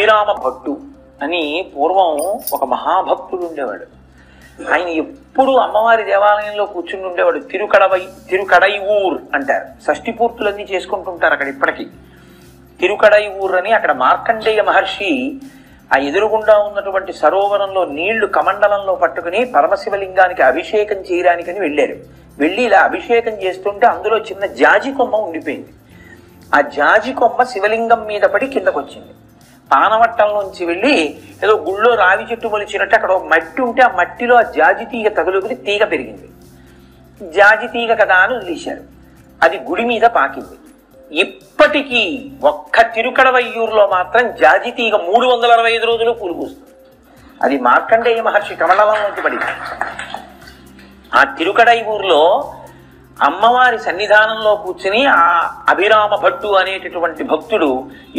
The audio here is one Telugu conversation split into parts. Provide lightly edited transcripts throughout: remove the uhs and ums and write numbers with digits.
అభిరామ భట్టు అని పూర్వం ఒక మహాభక్తుడు ఉండేవాడు. ఆయన ఎప్పుడు అమ్మవారి దేవాలయంలో కూర్చుని ఉండేవాడు. తిరుకడైఊర్ అంటారు. షష్ఠి పూర్తులన్నీ చేసుకుంటుంటారు అక్కడ ఇప్పటికీ. తిరుకడైఊర్ అని అక్కడ మార్కండేయ మహర్షి ఆ ఎదురుగుండా ఉన్నటువంటి సరోవరంలో నీళ్లు కమండలంలో పట్టుకుని పరమశివలింగానికి అభిషేకం చేయడానికని వెళ్ళారు. వెళ్ళి ఇలా అభిషేకం చేస్తుంటే అందులో చిన్న జాజి కొమ్మ ఉండిపోయింది. ఆ జాజి కొమ్మ శివలింగం మీద పడి కిందకు వచ్చింది. పానవట్టంలోంచి వెళ్ళి ఏదో గుళ్ళో రావి చెట్టు మొలిచినట్టు అక్కడ ఒక మట్టి ఉంటే ఆ మట్టిలో ఆ జాజి తీగ తగులుకుని తీగ పెరిగింది. జాజి తీగ కదా అని వదిలేశారు. అది గుడి మీద పాకింది. ఇప్పటికీ ఒక్క తిరుకడవయ్యూరులో మాత్రం జాజి తీగ 365 రోజులు పూలుపూస్తుంది. అది మార్కండేయ మహర్షి కమండలంలోంచి పడింది. ఆ తిరుకడైఊరులో అమ్మవారి సన్నిధానంలో కూర్చుని ఆ అభిరామ భట్టు అనేటటువంటి భక్తుడు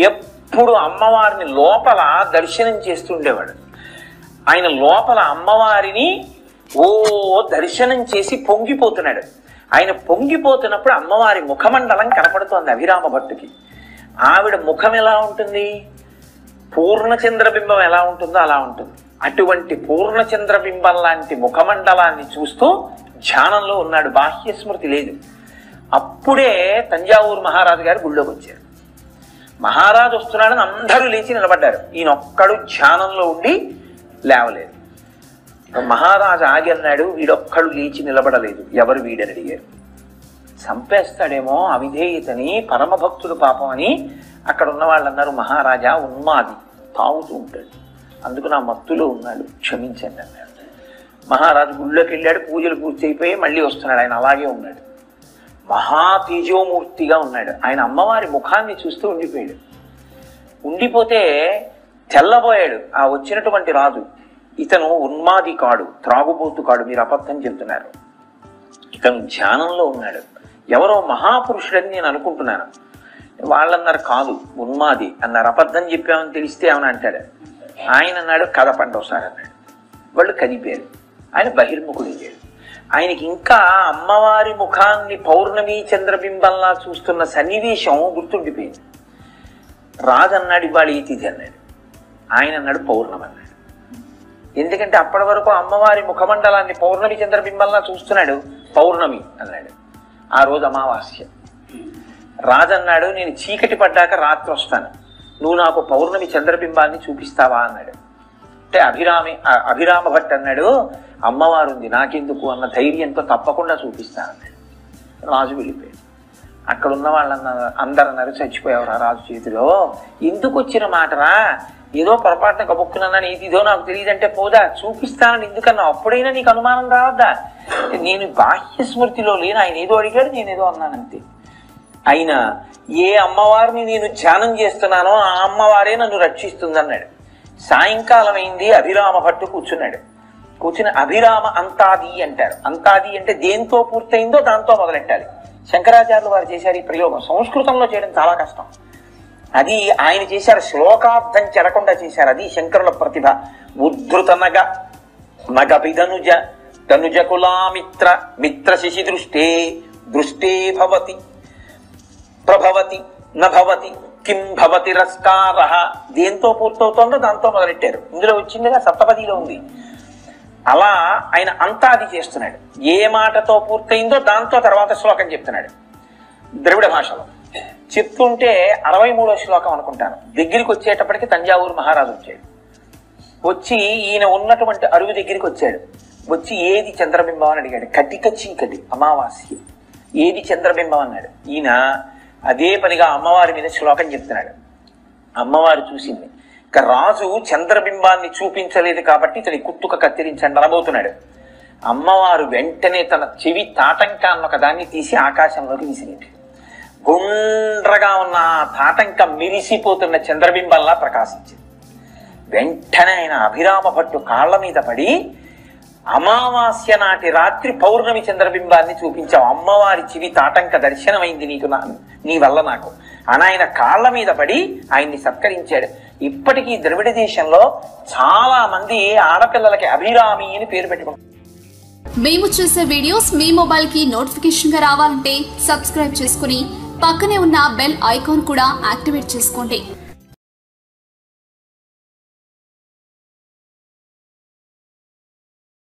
ఎప్పుడు అమ్మవారిని లోపల దర్శనం చేస్తుండేవాడు. ఆయన లోపల అమ్మవారిని దర్శనం చేసి పొంగిపోతున్నాడు. ఆయన పొంగిపోతున్నప్పుడు అమ్మవారి ముఖమండలం కనపడుతోంది అభిరామ భట్టుకి. ఆవిడ ముఖం ఎలా ఉంటుంది? పూర్ణచంద్రబింబం ఎలా ఉంటుందో అలా ఉంటుంది. అటువంటి పూర్ణచంద్రబింబం లాంటి ముఖమండలాన్ని చూస్తూ ధ్యానంలో ఉన్నాడు. బాహ్య స్మృతి లేదు. అప్పుడే తంజావూరు మహారాజు గారు గుళ్ళోకి వచ్చారు. మహారాజు వస్తున్నాడని అందరూ లేచి నిలబడ్డారు. ఈయనొక్కడు ధ్యానంలో ఉండి లేవలేదు. మహారాజు ఆగి అన్నాడు, వీడొక్కడు లేచి నిలబడలేదు. ఎవరు వీడని అడిగారు. చంపేస్తాడేమో అవిధేయతని, పరమభక్తుడు పాపం అని అక్కడ ఉన్న వాళ్ళు అన్నారు. మహారాజా ఉన్మాది, తాగుతూ ఉంటాడు, అందుకు నా మత్తులో ఉన్నాడు, క్షమించండి అన్నాడు. మహారాజు గుళ్ళోకి వెళ్ళాడు. పూజలు పూర్తి అయిపోయి మళ్ళీ వస్తున్నాడు. ఆయన అలాగే ఉన్నాడు. మహా తేజోమూర్తిగా ఉన్నాడు. ఆయన అమ్మవారి ముఖాన్ని చూస్తూ ఉండిపోయాడు. ఉండిపోతే తెల్లబోయాడు ఆ వచ్చినటువంటి రాజు. ఇతను ఉన్మాది కాడు, త్రాగుబోతు కాడు, మీరు అబద్ధం చెప్తున్నారు. ఇతను ధ్యానంలో ఉన్నాడు, ఎవరో మహాపురుషుడని నేను అనుకుంటున్నాను. వాళ్ళన్నారు కాదు ఉన్మాది అన్నారు. అబద్ధం చెప్పామని తెలిస్తే ఏమని అంటాడు. ఆయన అన్నాడు కదపండి ఒకసారి అన్నాడు. వాళ్ళు కదిపారు. ఆయన బహిర్ముఖుడయ్యాడు. ఆయనకి ఇంకా అమ్మవారి ముఖాన్ని పౌర్ణమి చంద్రబింబంలా చూస్తున్న సన్నివేశం గుర్తుండిపోయింది. రాజు అన్నాడు ఇవాళ ఈ తిథి అన్నాడు. ఆయన అన్నాడు పౌర్ణమి అన్నాడు. ఎందుకంటే అప్పటి వరకు అమ్మవారి ముఖమండలాన్ని పౌర్ణమి చంద్రబింబంలా చూస్తున్నాడు. పౌర్ణమి అన్నాడు. ఆ రోజు అమావాస్య. రాజు అన్నాడు నేను చీకటి పడ్డాక రాత్రి వస్తాను, నువ్వు నాకు పౌర్ణమి చంద్రబింబాన్ని చూపిస్తావా అన్నాడు. అంటే అభిరామ భట్ అన్నాడు అమ్మవారు ఉంది నాకెందుకు అన్న ధైర్యంతో తప్పకుండా చూపిస్తానన్నాడు. రాజు వెళ్ళిపోయాడు. అక్కడ ఉన్న వాళ్ళన్నారు అందరన్నారు చచ్చిపోయావురా రాజు చేతిలో, ఎందుకు వచ్చిన మాటరా, ఏదో పొరపాటున కబుక్కునన్నా ఇదో నాకు తెలియదంటే పోదా, చూపిస్తానని ఎందుకన్నా, అప్పుడైనా నీకు అనుమానం రావద్దా? నేను బాహ్య స్మృతిలో లేను, ఆయన ఏదో అడిగాడు నేనేదో అన్నానంతే. అయినా ఏ అమ్మవారిని నేను ధ్యానం చేస్తున్నానో ఆ అమ్మవారే నన్ను రక్షిస్తుంది అన్నాడు. సాయంకాలం అయింది. అభిరామ భట్టు కూర్చున్నాడు. కూర్చుని అభిరామ అంతాది అంటారు. అంతాది అంటే దేంతో పూర్తయిందో దాంతో మొదలెట్టాలి. శంకరాచార్యులు వారు చేశారు ఈ ప్రయోగం. సంస్కృతంలో చేయడం చాలా కష్టం. అది ఆయన చేశారు. శ్లోకార్థం చెరకుండా చేశారు. అది శంకరుల ప్రతిభ. ఉద్ధృత నగపిదనుజ తనుజ కులామిత్ర మిత్ర శశి దృష్టే దృష్టే భవతి ప్రభవతి నభవతి కిం భవతి రస్కార. దేంతో పూర్తవుతోందో దాంతో మొదలెట్టారు. ఇందులో వచ్చిందిగా సప్తపదిలో ఉంది. అలా ఆయన అంతాది చేస్తున్నాడు. ఏ మాటతో పూర్తయిందో దాంతో తర్వాత శ్లోకం చెప్తున్నాడు. ద్రవిడ భాషలో చెప్తుంటే 63వ శ్లోకం అనుకుంటాను. దగ్గరికి వచ్చేటప్పటికి తంజావూరు మహారాజు వచ్చాడు. వచ్చి ఈయన ఉన్నటువంటి అరుగు దగ్గరికి వచ్చాడు. వచ్చి ఏది చంద్రబింబం అని అడిగాడు. కటిక చీకటి అమావాస్య, ఏది చంద్రబింబం అన్నాడు. ఈయన అదే పనిగా అమ్మవారి మీద శ్లోకం చెప్తున్నాడు. అమ్మవారు చూసింది. ఇక రాజు చంద్రబింబాన్ని చూపించలేదు కాబట్టి ఇతని కుట్టుక కత్తిరించండి అనబోతున్నాడు. అమ్మవారు వెంటనే తన చెవి తాటంకాన్ని ఒకదాన్ని తీసి ఆకాశంలోకి విసిరింది. గుండ్రగా ఉన్న తాటంక మిరిసిపోతున్న చంద్రబింబంలా ప్రకాశించింది. వెంటనే ఆయన అభిరామ భట్టు కాళ్ల మీద పడి అమావాస్య నాటి రాత్రి పౌర్ణమి చంద్రబింబాన్ని చూపించావు, అమ్మవారి చెవి తాటంక దర్శనమైంది నీకు, నీ వల్ల నాకు అని ఆయన కాళ్ల మీద పడి ఆయన్ని సత్కరించాడు. ఇప్పటికీ ద్రవిడ దేశంలో చాలా మంది ఆడపిల్లలకి అభిరామి అని పేరు పెట్టుకుంటారు. మేము చేసే వీడియోస్ మీ మొబైల్ కి నోటిఫికేషన్ గా రావాలంటే సబ్స్క్రైబ్ చేసుకుని పక్కనే ఉన్న బెల్ ఐకాన్ కూడా యాక్టివేట్ చేసుకోండి.